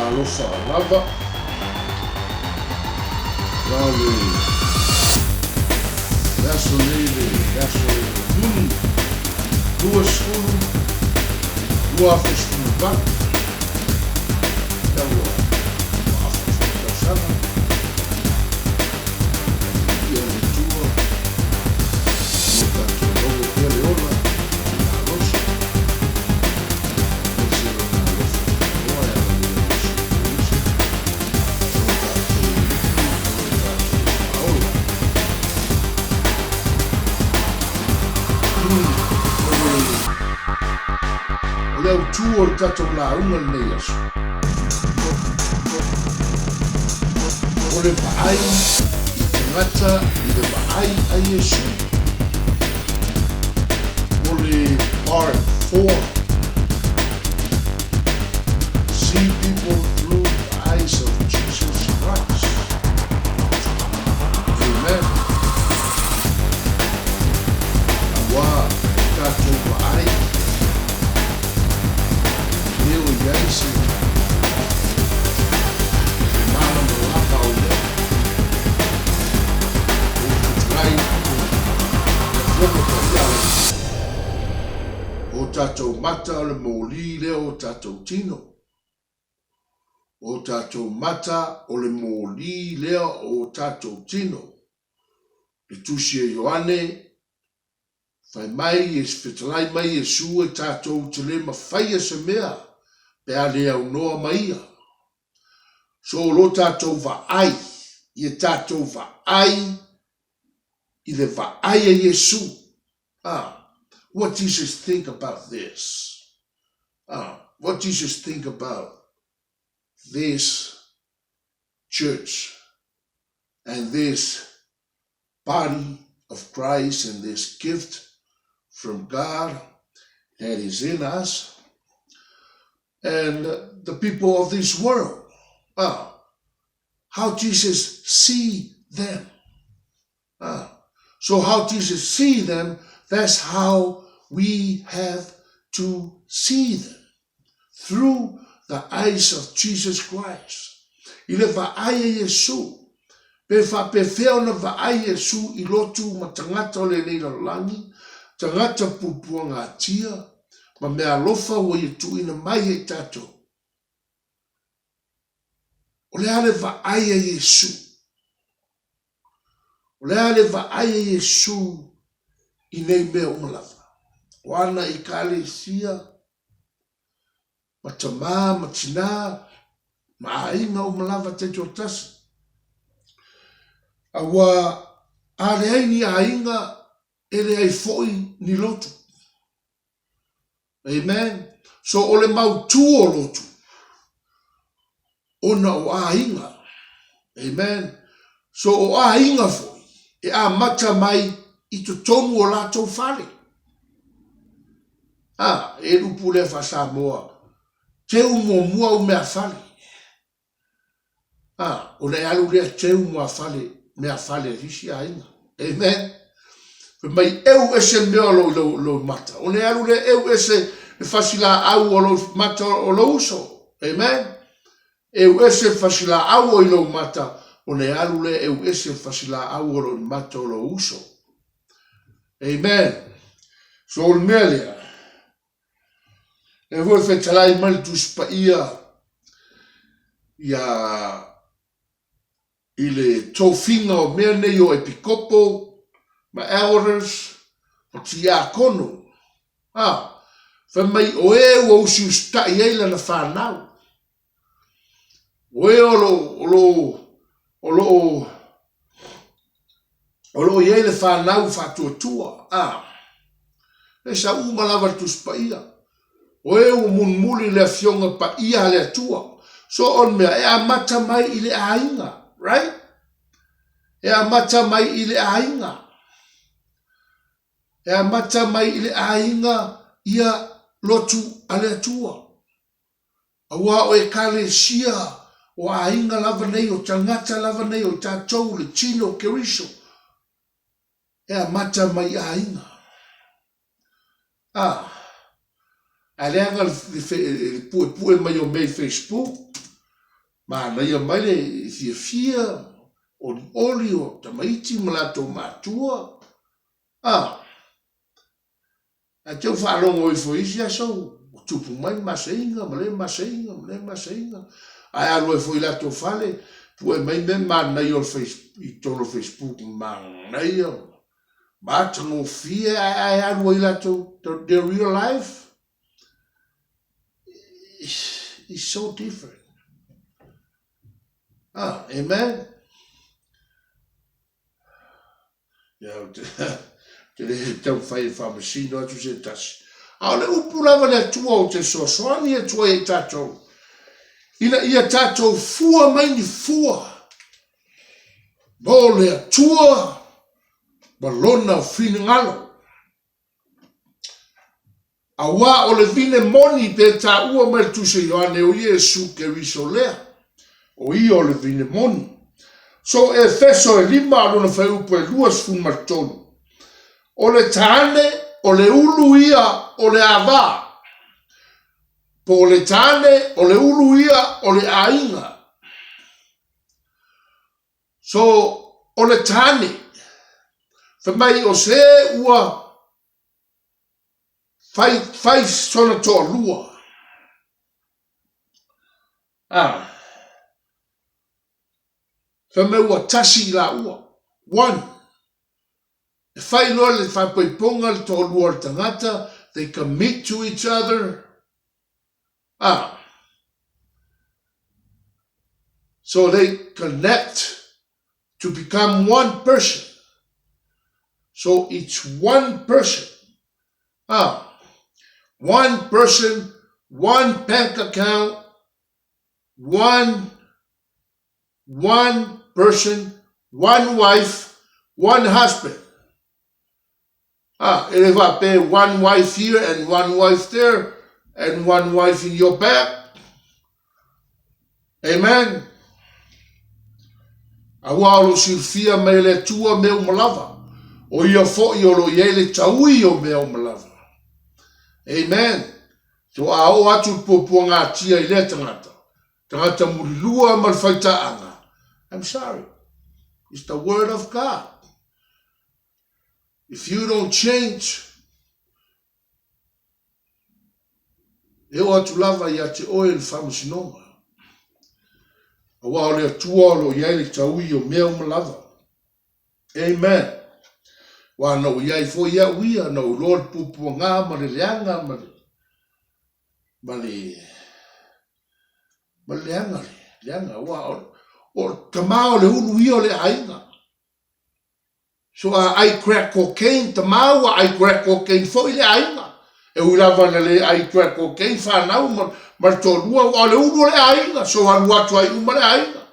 alofa lava vale aso nuni duas skulu dua skulu pak taua sana ia le tua no tanto logo pele ola alofa leu tu o tatou launga nei aso. O le paai i tangata i le paai a Iesu. O le part 4. See people through the eyes of Jesus Christ. Amen. Awa tatou paai eu e esse mana no lapa o le o tatou mata o le moli leo o tatou tino o tatou mata o le moli leo o tatou tino le tusi e Ioane fai mai e fetalai mai e su e tatou te le mawhaia se mea pe a le au noa maia. So lo tatou vaai, i e tatou vaai, i le vaai a Iesu. What Jesus think about this? What Jesus think about this church and this body of Christ and this gift from God that is in us and the people of this world. How Jesus see them. So how Jesus see them, that's how we have to see them. Through the eyes of Jesus Christ. I le vaai Iesu. Pe whapewheo na vaai Iesu I lotu ma tangata o le neira langi, tangata pupua ngā tia, ma mea lofa o I tuina mai e tatou. O le ale vaai a Iesu. O le ale vaai a Iesu I nei mea umalawa. O ana I kalesia, ma tamā, ma tina, ma ainga umalawa te tōtasi. Awa ale aini ainga ele ai foi ni lotu. Amen. So ole mau tu o lotu. Ona o ainga. Amen. So o ainga foi. E a mata mai I to tomu o latou fale. E lupu le fasa moa. Te umo mua o mea fale. O le alu le te umo fale. Mea fale risi ainga. Amen. Mai eu ese mea lo mata. O le alu le eu ese fasila au o lo mata o lo uso. Amen. Eu ese fasila au o lo mata. O le alu le eu ese fasila au o lo mata o lo uso. Amen. So o mea lea. E voi fetalai mal tu spa ia I le tōwhinga o mea nei o epikopo, ma elders, o tia kono. Whamai o e o usi ustai eila na whanau. O e o lo i eile whanau whatuatua. E sa umalawa tu spa ia. O e o munmuli le fionga pa ia le atua. So on mea e a mata mai I le ainga. Right? E a mata mai I le ainga. E a mata mai I le ainga ia lotu ale atua. Awa o e kale sia o ainga lava nei o tangata lava nei o tatou le tino keriso. E a mata mai ainga. A leanga le pue mai o mei Facebook. Ma na ia mai le fia oli o tamaiti ma latou matua. A teu whaalongo i foisi asau. Tupu mai maseinga, ma le maseinga. Ai alo e foi latou fale. Pue mai me mana i tolo Facebook ma nei o. Ma tango fia ai alo i latou the real life is so different. Amen. Yeah, tau whai whamasino atu se tasi. Au le upulawa le atua o te soasoani atua e tatou. Ina ia tatou fua mai ni fua. Bo le atua balona o fine ngalo. Awa o le vine moni pe ta ua mai tu se yoane o Iesu ke riso lea. O ia o le vine moni. So e feso e lima alona whai upo e luas fun martonu. O le tane, o le ulu ia, o le ava. Po o le tane, o le ulu ia, o le ainga. So, o le tane, whamai o se ua fai sona toa lua. Whamai ua tasi la ua. One. E whai loa le whapaiponga le toa lua le tangata, they commit to each other. So they connect to become one person. So it's one person. One person, one bank account, one person, one wife, one husband. If I pay one wife here and one wife there and one wife in your back. Amen. Awalo silfia me le tua me umalava. O ia fo i olo iele taui o me umalava. Amen. So a o atu popo ngā tia i le tangata. Tangata mulua malfaita anga. I'm sorry. It's the word of God. If you don't change, e o atu lava i ate oil whamasinonga. Awa o le atua o lo iele taui o me umalava. Amen. Wa no iai fo ia uia no Lord pupu ngā ma le leanga ma le leanga wa o tamao le ulu ia o le ainga. So I crack cocaine tamao I crack cocaine fo i le ainga. E ulava na le I crack cocaine whanau ma tolua o le ulu o le ainga. So anua tua i uma le ainga.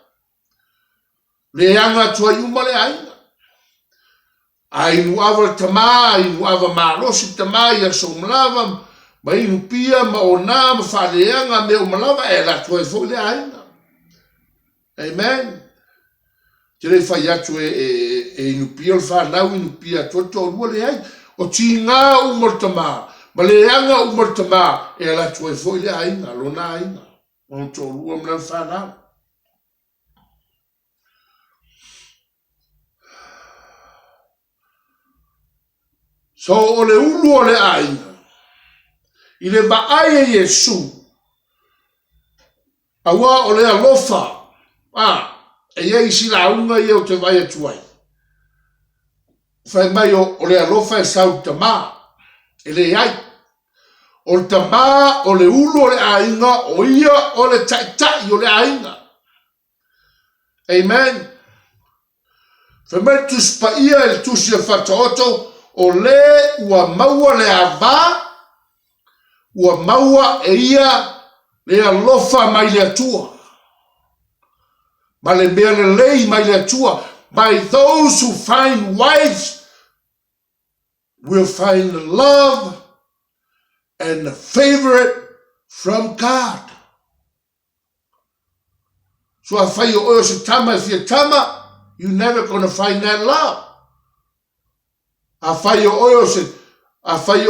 Le anga tua i uma le ainga. Ai nuava tama, ai nuava marosi tama ia so mlava, ma inu pia ma ona ma whaleanga me o malava e la tue fo le ainga. Amen. Tere whai atu e inu pia le whanau inu pia toto rua le ai, o ti ngā umortama, ma le anga umortama e la tue fo le ainga, lo na ainga, o to rua mla whanau. So o le ulu o le ainga, i le maai e Yesu, awa o le alofa, e ia isi la unga i o te vai atuai. Whai mai o le alofa e sau tama, e le ai. O le tama o le ulu o le ainga, o ia o le taitai o le ainga. Amen. Whai mai tuspa ia e tusi e whataoto, o le ua maua le ava, ua maua e ia le alofa mai le atua. Ma le mea le lei mai le atua. By those who find wives will find the love and the favorite from God. So a whai o oio se tama, if you're tama, you're never going to find that love. A whai o oio se, a whai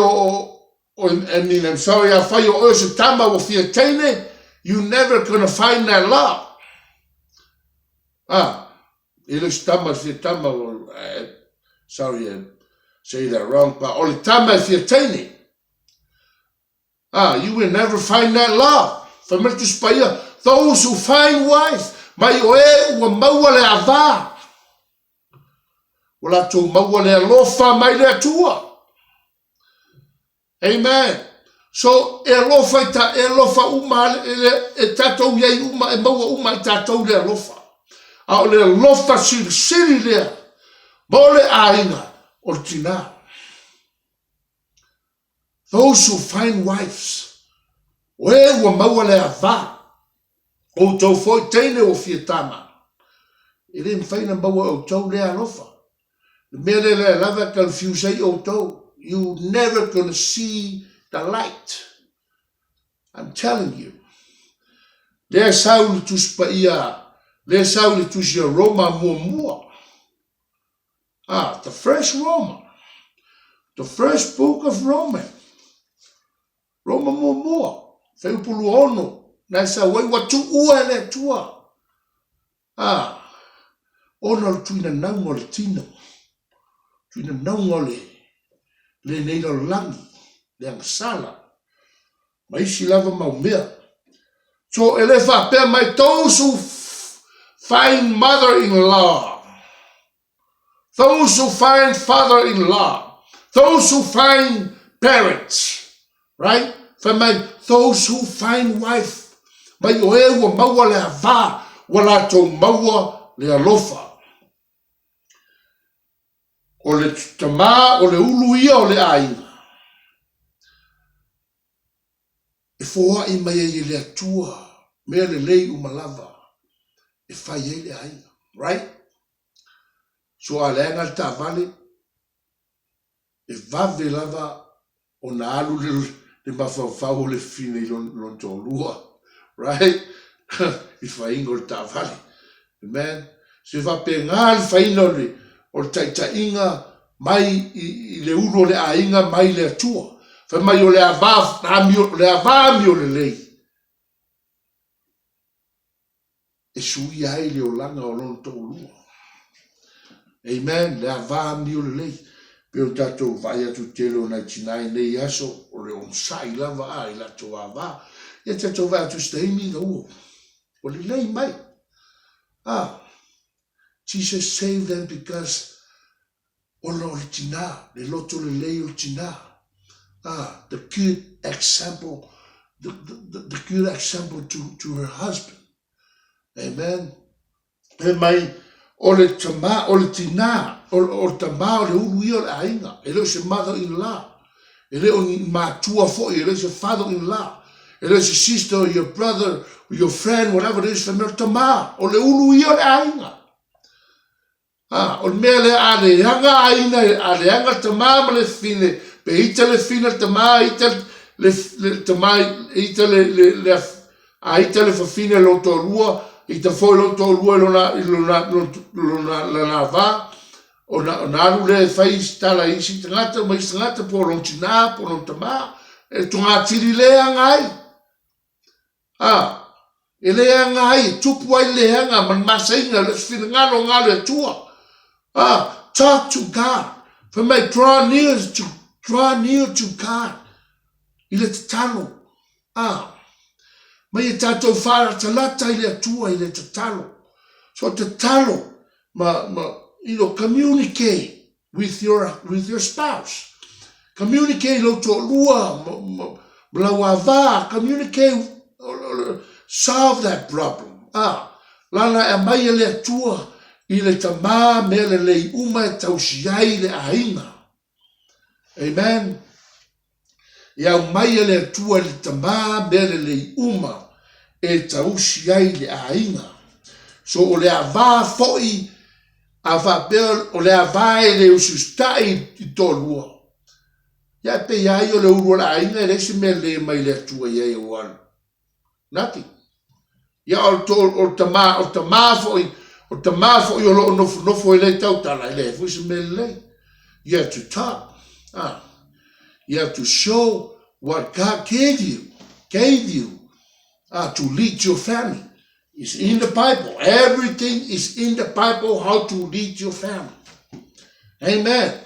I'm sorry, a whai o oio se tama o fia teine, you're never going to find that love. I le tama fia tama, sorry, I say that wrong, but o le tama fia taini. You will never find that love. Those who find wife, mai oe ua maua le ava. Wala tu maua le alofa mai le atua. Amen. So e alofa uma e tatou iai uma e maua uma e tatou le alofa. A o le alofa siri lea. Mo le ainga o tina. Those who find wives, oe ua maua le ava. O tau foi teine o fietama. E le mwhaina maua o tau le alofa. Le mea le lava confuse o tau. You never gonna see the light. I'm telling you. Le sauli tus pa ia. Le sauli tus ia Roma mua. The first Roma. The first book of Roma. Roma mua. Feupulu ono. Na sa wai watu ua le tua. Ona tuina naunga le tino. Tuina naunga le neira langi. Le angasala. Maisi lava maumea. So ele whapea mai those who find mother-in-law. Those who find father-in-law. Those who find parents. Right? Those who find wife. Mai oe ua maua le ava, wala tau maua le alofa. O le tama, o le uluia, o le ainga. E foa I mai e le atua, mea le lei umalava. E fai e le ainga, right? So a le anga ta vale, e vave lava o na alu le mawhawhau le fine lon tō lua. Right? If I ain't got that valley. Amen. So if I pay ngal fainole or taita inga mai le uno le ainga mai le atua. Fa mai o le avaf le avami o le lei. E sui ai le o langa o lon tō lua. Amen. Le avami o le lei. Peo tatou vai atu telo na tinai nei aso o le onsai lava ai la to ava. Ia tatou vai atu staimi na uo. O le lei mai. Jesus saved them because o lo le tina, le loto le lei o tina. The good example, the good example to her husband. Amen. E mai o le tama, o le tina, o le tama o le ului o le ainga. E leo se mother-in-law. E leo matua fo, e leo se father-in-law. It is your sister or your brother or your friend, whatever it is, from your tama, o le ulu I o le ainga. O le mea le aleanga aina, aleanga tama ma le fine, pe ita le fine tama, ita le tama, ita le fafine lo tōrua, ita foi lo tōrua lona va, o na alu le fai stala isi tangata, ma isi tangata po lon tina, po lon tama, e tunga tiri le angai. E leanga ai, tupu ai leanga, man masainga, let's feel ngalo ngalo tua. Talk to God. For me, draw near to God. Ile te talo. Mai e tatou whara talata ile tua ile te talo. So te talo, communicate with your spouse. Communicate lo to lua, blawava, communicate. Solve that problem. Lana e mai le atua I le tama me le lei uma e tausiai le ainga. Amen. Ia mai le atua le tama me le lei uma e tausiai le ainga. So o le ava foi ava bel o le ava e le usustai I tolua. Ia pe ia o le uru la ainga e le se me le mai le atua ia e wan. Nothing. Ia o tama foi o lo no foi le tau tala le foi se me le. You have to talk. You have to show what God gave you to lead your family. is in the Bible. Everything is in the Bible, how to lead your family. Amen.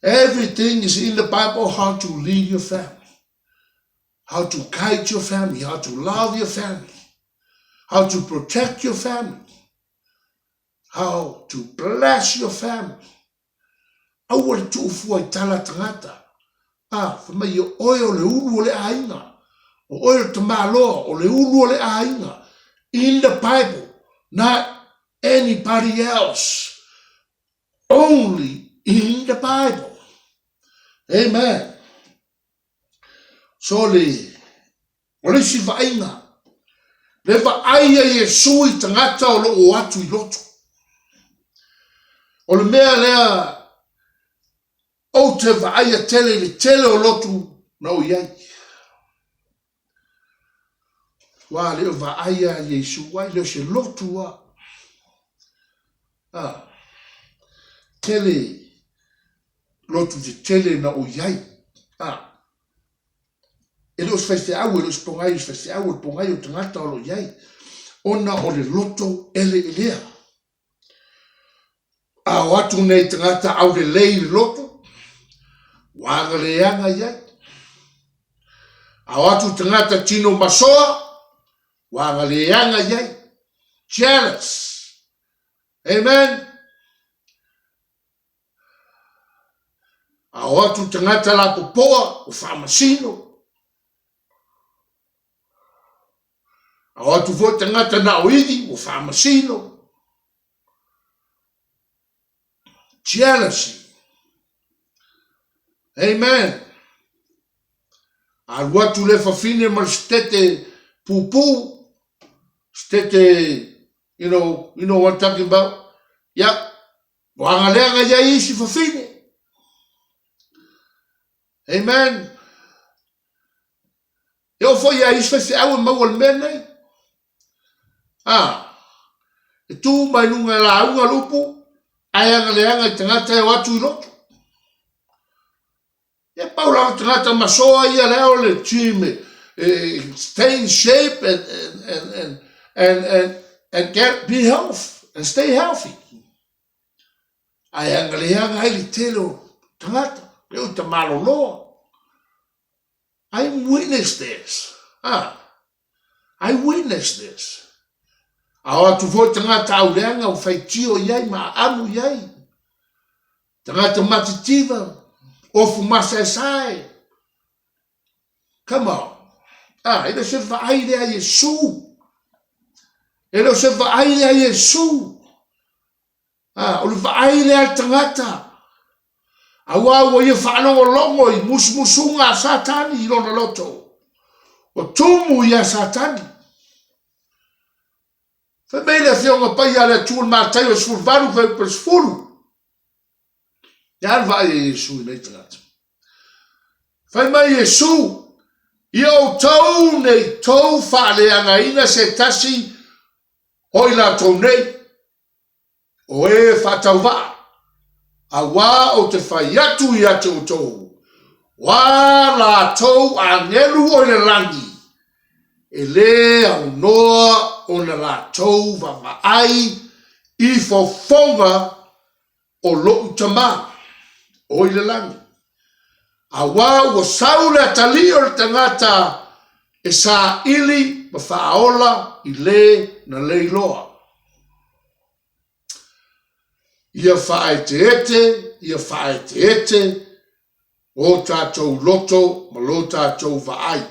Everything is in the Bible, how to lead your family, how to guide your family, how to love your family, how to protect your family, how to bless your family. Aua le tuufua I tala tangata. Whamai o oe o le ulu o le ainga. O oe o te māloa o le ulu o le ainga. In the Bible, not anybody else. Only in the Bible. Amen. So o le si vainga. Le vaaia Yesu I tangata o lo o atu I lotu. O le mea lea o te vaia tele le tele o lotu na o iai. Wa leo vaia Yesu wai leo se lotu wa. Tele lotu te tele na o iai. E leo sfeste au, e leo spongai sfeste au, e pongai o tangata o lo iai. Ona o le loto ele elea. A watu nei tangata au le lei loto. Wanga leanga iai. A watu tangata tino masoa. Wanga leanga iai. Jealous. Amen. A watu tangata la popoa o whamasino. A watu vo tangata na oidi o whamasino. Jealousy. Amen. A watu le fafine mal stete pupu. Stete, you know what I'm talking about? Yeah. Wanga leanga ya isi fafine. Amen. Yo fo ya isi fafine awe mawal menei. E tu mai nunga la unga lupu. Ayanga leanga tangata e watu I lotu. E paula tangata masoa ia leo le time. Stay in shape and be healthy and stay healthy. Ayanga leanga ai li telo tangata. Leo te malo loa. I witnessed this. I witnessed this. Awa tu fo tangata au leanga o faitio iai ma amu iai. Tangata matitiva. Ofu masa sai. Come on. Ele se vai a Yesu. Ele se vai a Yesu. O le vai a tangata. Awa wo ye whanongo longo I musmusunga satani I lona loto. O tumu ia satani. Fa mele fionga pai ale tuul mātai o sful varu fai per sfulu. Ia vai e Yesu nei tangata. Fai mai Yesu. Ia o tau nei tau whaaleanga ina se tasi hoi la tau nei. O e whatau waa. A wā o te whai atu I ate o tau. Wā la tau a ngelu o le rangi. E le au noa o na la tau wa ai I fofonga o lo utama o I le langi. A wā ua saule atali o le tangata e sa ili ma whaola I le na leiloa. Ia whae te ete, o tātou loto, ma lo tātou vaai.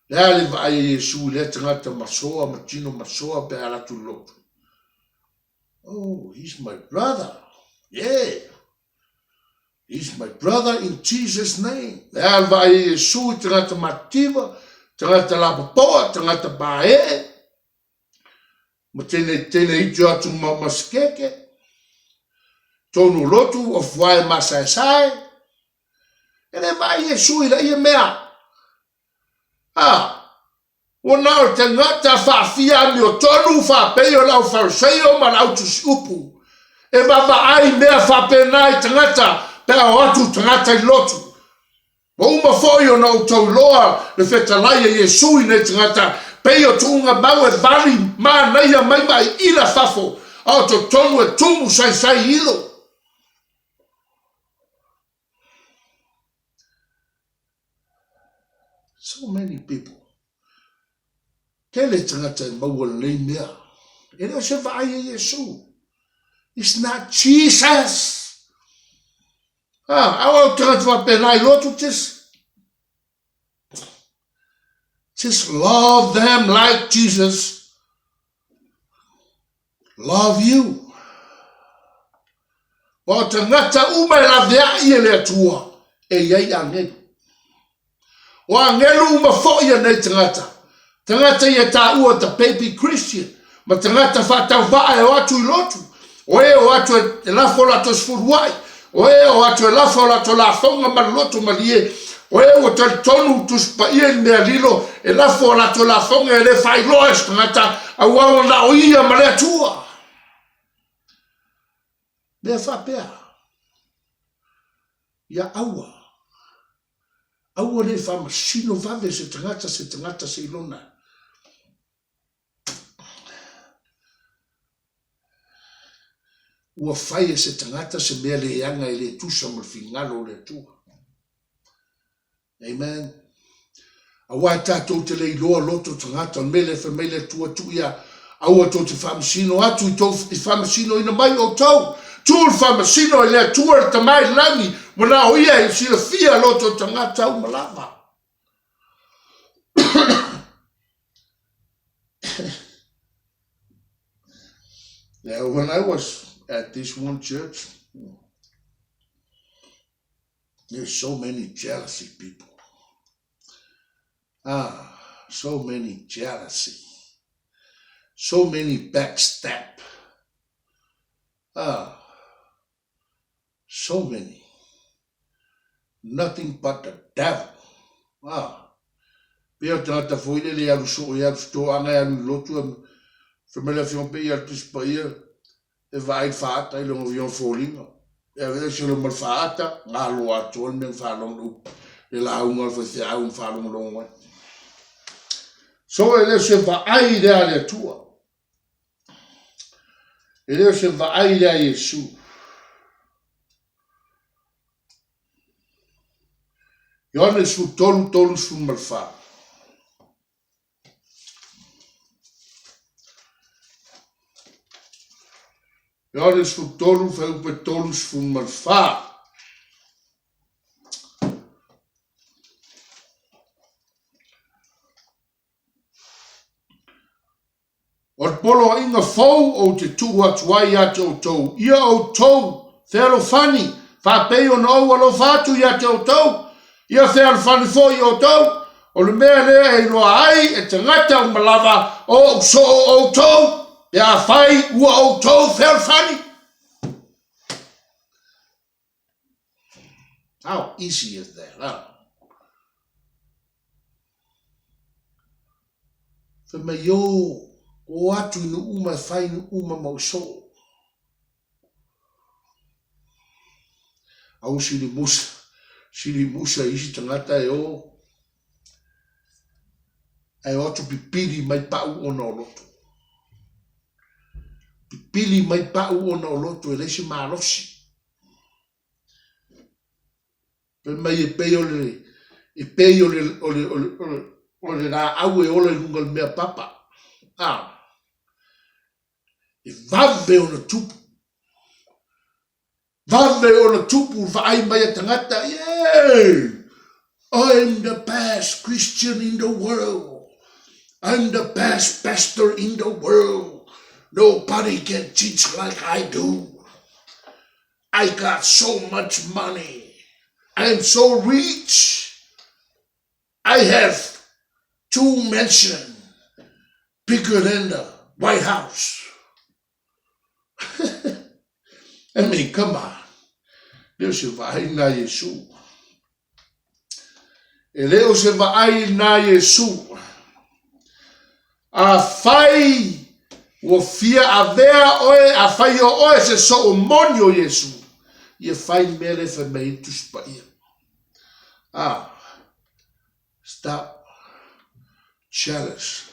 Lea le vaai Yesu le tangata masoa, matino masoa pe alatu loto. Oh, he's my brother. Yeah. He's my brother in Jesus' name. Lea le vaai Yesu tangata mativa, tangata lapapoa, tangata bae. Ma tene I atu maskeke. Tonu lotu o fuae masai. E le vai Yesu I la ia mea. O nao te ngata whaafia mi o tonu whaapei o lau fariseo ma lau tusiupu. E ai mea whaapenai te ngata pea o atu te ngata I lotu. Wa uma foi o nao tau loa le whetalai Yesu I ne te ngata pei o tuunga mau e vali mānaia mai mai ila fafo, au to tonu e tumu sai ilo. So many people. Kele tangata maua lei mea. E leo se vai e Yesu. It's not Jesus. Awa tangata wa penai lotu tis. Just love them like Jesus love you. Wa tangata umai la vea i le atua. E iei angelu. O angelu uma fo ia nei tangata. Tangata ia ta ua ta baby Christian. Ma tangata whatau waa e o atu i lotu. O e o atu e lafo la tos furuai. O e o atu e lafo la to la fonga ma lotu ma lie. O e o tal tonu tus pa ia mea lilo. E lafo la to la fonga e le fai loes tangata. A wawa na o ia ma le atua. Mea whapea. Ia aua. Aua le whamasino vave se tangata se ilona. Ua whai e se tangata se mea le eanga e le tusa ma whingalo le tua. Amen. Awa tātou te le iloa loto tangata mele whamele tua tuia. Aua tō te whamasino atu i tō whamasino ina mai o tau. Tūl whamasino i lea tua te mai langi. Wana o ia i sila fia loto tangata au malama. Now when I was at this one church, there's so many jealousy people. So many jealousy. So many backstab. So many. Nothing but the devil. Pea tata foile le alu so e alu sto anga alu lotu famela fion pe ia tus pa ia e vai fata i longo vion folinga. E avea se lo mal fata nga lo atol men fa longo le la unga fa se a un fa longo. So ele se va ai de ale tua. Ele se va ai de Yesu. Iones fu tolu fu malfa. Iones fu tolu fu malfa. O polo inga fou o te tu atuai ate o tou. Ia o tou, thero fani, fa peo no o alo fatu ia te o tou. Ia thero fani foi o tou. O le mea lea e loa ai e te ngata o malava o so o tou. Ia fai ua o tou thero fani. How easy is that, huh? Fema yo. O atu inu uma fai inu uma mauso. Au siri musa isi tangata e o. E otu pipiri mai pau ona o loto. Pipiri mai pau ona o loto e leisi maalosi. Pe mai e pei ole la au e ole lungal mea papa. E vave ona tupu. Vave ona tupu vai mai tangata. Yeah! I'm the best Christian in the world. I'm the best pastor in the world. Nobody can teach like I do. I got so much money. I'm so rich. I have 2 mansions bigger than the White House. I mean, come on. Leo se vai na Yesu. E leo se vai na Yesu. A fai o fia a vea oe, a fai o oe se so o monio Yesu. Ia fai mere fa mei tus pa ia. Stop. Jealous.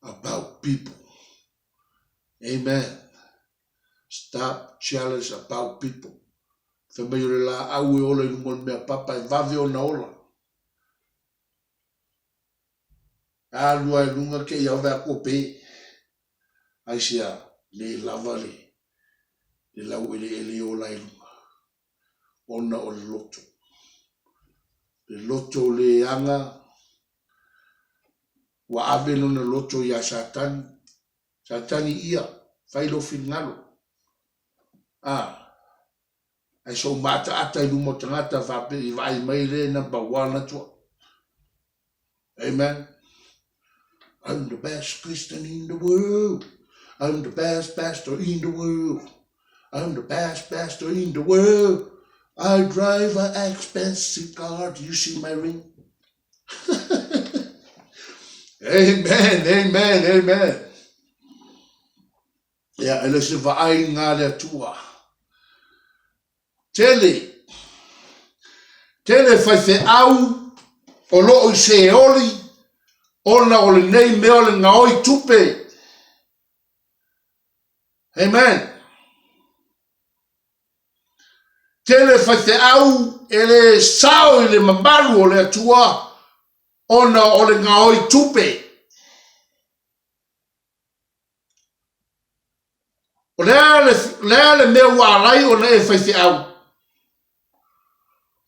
about people. Amen. Stop jealous about people. Whamai o le la au e ola i lumon mea papa e vave o na ola. Alua e lunga ke iau vea kope. Aisia le lava le lau ele ola i lunga. Ona o le loto. Le loto le anga. Wa ave no na loto ia satani. Satani ia. Failo fingalo. Ai so mata ata i lumo tangata vape i vai mai le number 1 atua. Amen. I'm the best Christian in the world. I'm the best pastor in the world. I'm the best pastor in the world. I drive an expensive car. Do you see my ring? Amen, amen, amen. Yeah, ele se vai ngā le tua. Tele fai fe au o loo I se oli ona o le nei mea o le ngaoi tupe. Amen. Tele fai fe au ele sao I le mamaru o le atua ona o le ngaoi tupe. O lea le mea ua alai o le e fai fe au.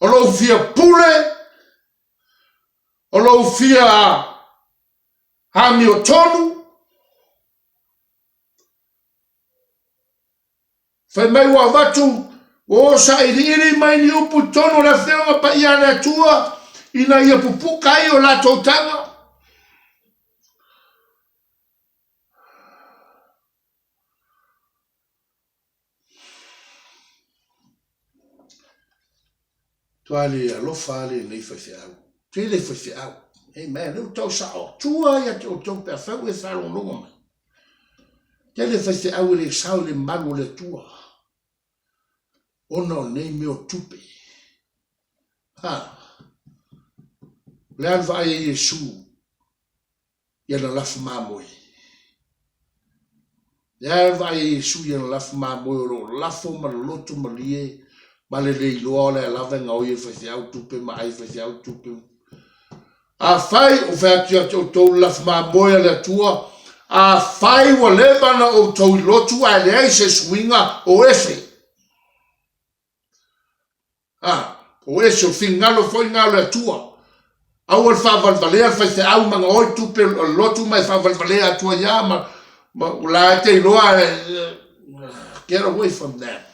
O lo fia pule, o lo fia hami o tonu, fai mai wa watu, o sa iri mai ni upu tonu la whenga pa ia le tua, ina ia pupuka I o la tautanga. Tuale alofa ale nei fai fe au. Tele fai fe au. Amen. Leu tau sa o tua ia te o tau pe fau e whalong longa mai. Tele fai fe au le sao le malu le tua. Ona o nei meo tupe. Le alva ai Yesu. Ia na lafu mamoe. Le alva ai Yesu ia na lafu mamoe o lo lafo ma loto ma lie. Ma le iloa le alava nga oie fai fe au tupe ma ai fai fe au tupe. A fai o fai atu atu o tau lafu mamoe le tua. A fai wa lebana o tau lotu a le ai se swinga o efe. O ese o fingalo foi ngalo le tua. Au al whavalvalea fai te au manga oi tupe lotu mai whavalvalea atua ia ma la te iloa get away from that.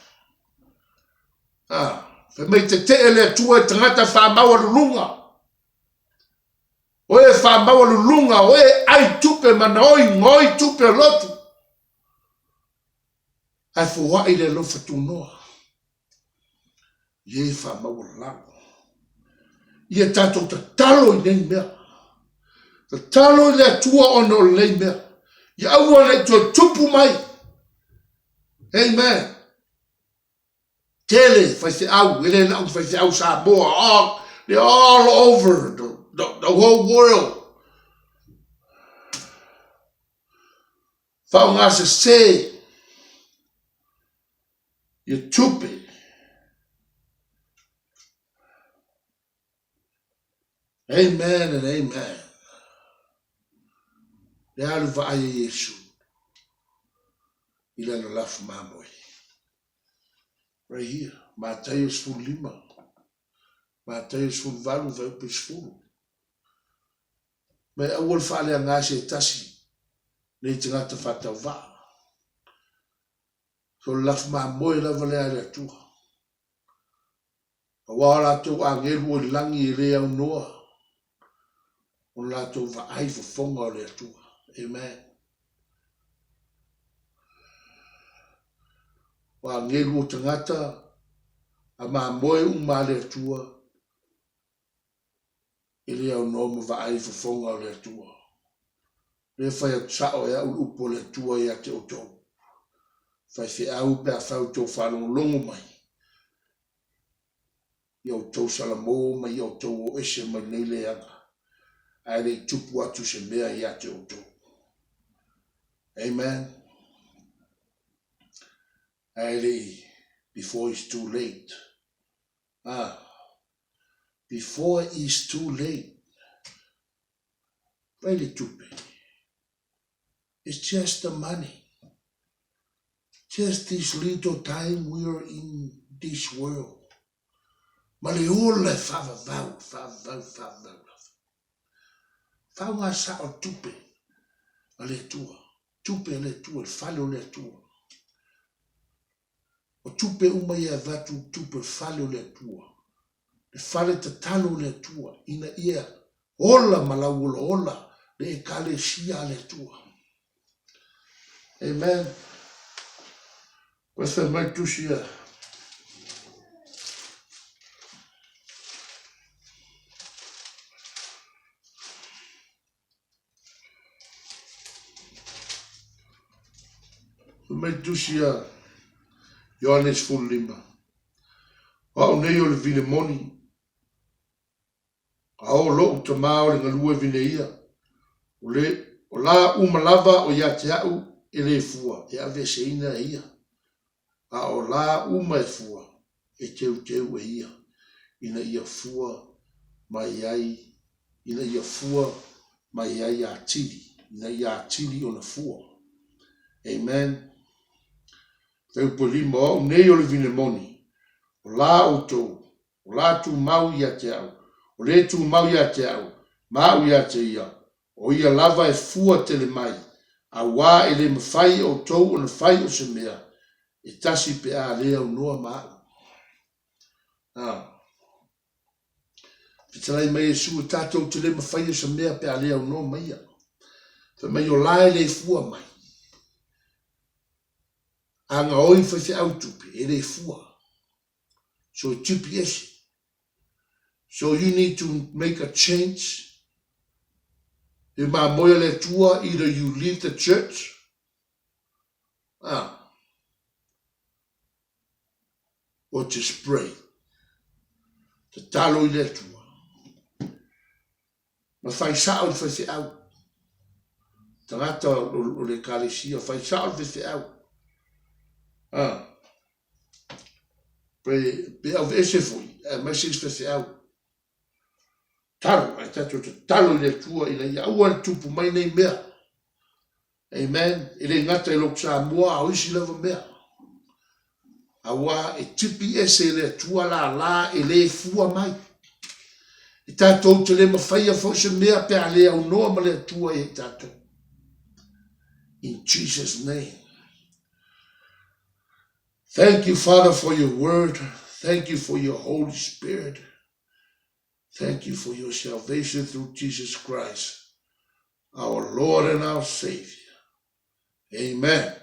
Fai mei te le atua e tangata whamaua lulunga. O e whamaua lulunga, o e ai tupe mana oi ngoi tupe lotu. Ai fuwai le lofa tunoa. Ie whamaua lango. Ia tātou ta talo I nei mea. Ta talo I le atua ono nei mea. Ia aua le tupu mai. Amen. Tele fai se au, ele na fai se au sa boa. They're all over the whole world. Fau ngā se ia tupe. Amen and amen. Le alu va ai Yesu. Ila na lafu mamoe. Right here. Mateus full 5. Mateus full 4 vai pes full. Me awol fale ngā se tasi. Nei te ngata whatau wā. So lafu mamoe la vale ale atua. A wala tō a ngeru o langi I rea unoa. O la tō va ai fonga o le atua. Amen. Wa ngeru o tangata a mamoe ma le atua. I rea unoa ma va ai fonga o le atua. Le fai a sao ea upo le atua ea te oto. Fai fe au pe a fau tō whanong longo mai. Iau tau salamo ma iau tau o ese ma nei le anga. Ai le tupu atu se mea ia te oto. Amen. Before it's too late. Before it's too late. Really stupid. It's just the money. Just this little time we're in this world. Maleole favavau. Fau ngā sao tupe. Ale tua. Tupe ale tua. Fale ole tua. O tupe umai e vatu tupe fale ole tua. Le fale te talo ole tua. Ina ia. Ola malawula ola. Le e kale sia ale tua. Amen. What's my tusia? My tusia. Johannes full limba. O nei o le vile moni. A o lo te mao le ngalua vine ia. O la umalava o ia te au e le fua. E ave se ina ia. A o la uma e fua. E teu e ia. Ina ia fua mai ai. Ina ia fua mai ai a tili. Ina ia tili o na fua. Amen. Teu polima o nei o le vine moni. O la o tou. O la tu mau ia te au. O le tu mau ia te au. Mau ia te ia. O ia lava e fua tele mai. A wā e le mawhai o tou o na whai o se mea. E tasi pe a lea o noa maa. Pitalai mai e sua tātou te le mawhai o se mea pe a lea o noa maia. Fa mai o lae le fua mai. Anga oi whawhi au tupi e le fua. So GPS. So you need to make a change. E ma moia le tua, either you leave the church. Or just pray. Te talo I le tua. Ma fai sao le whawhi au. Tangata o le kālesia, fai sao le whawhi au. Pe au ese foi, mai se whawhi au. Talo, ai tato te talo I le tua I le ia ua le tupu mai nei mea. Amen. I le ngata I lok sa mua au isi lava mea. Awa e tipi ese le tua la e le fua mai. I tato te le mawhaia fose mea pe a le au noa ma le tua e tato. In Jesus' name. Thank you, Father, for your word. Thank you for your Holy Spirit. Thank you for your salvation through Jesus Christ, our Lord and our Savior. Amen.